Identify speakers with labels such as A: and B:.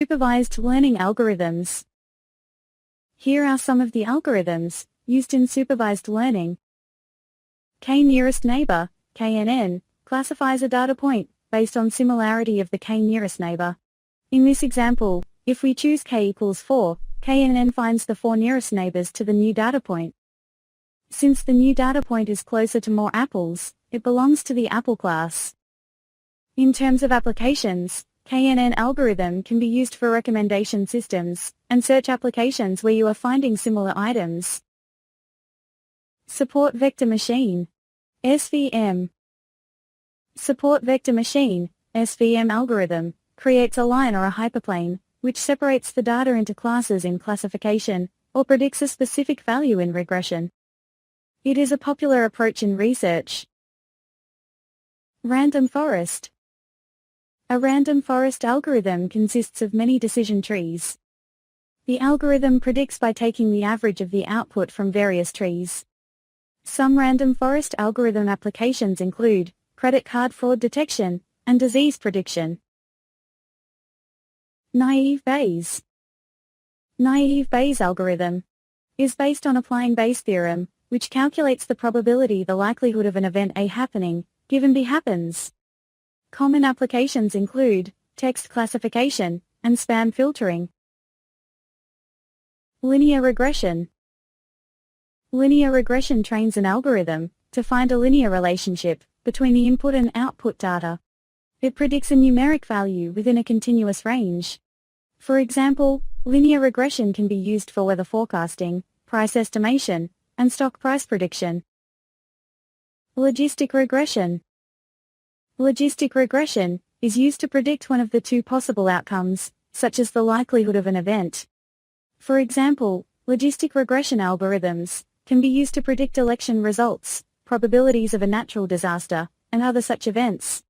A: Supervised learning algorithms. Here are some of the algorithms used in supervised learning. K-nearest neighbor, KNN, classifies a data point based on similarity of the k-nearest neighbor. In this example, if we choose k equals 4, KNN finds the 4 nearest neighbors to the new data point. Since the new data point is closer to more apples, it belongs to the apple class. In terms of applications, KNN algorithm can be used for recommendation systems and search applications where you are finding similar items. Support vector machine, SVM. Support vector machine, SVM algorithm, creates a line or a hyperplane, which separates the data into classes in classification, or predicts a specific value in regression. It is a popular approach in research. Random forest. A random forest algorithm consists of many decision trees. The algorithm predicts by taking the average of the output from various trees. Some random forest algorithm applications include credit card fraud detection and disease prediction. Naive Bayes. Naive Bayes algorithm is based on applying Bayes' theorem, which calculates the probability the likelihood of an event A happening, given B happens. Common applications include text classification and spam filtering. Linear regression. Linear regression trains an algorithm to find a linear relationship between the input and output data. It predicts a numeric value within a continuous range. For example, linear regression can be used for weather forecasting, price estimation, and stock price prediction. Logistic regression. Logistic regression is used to predict one of the two possible outcomes, such as the likelihood of an event. For example, logistic regression algorithms can be used to predict election results, probabilities of a natural disaster, and other such events.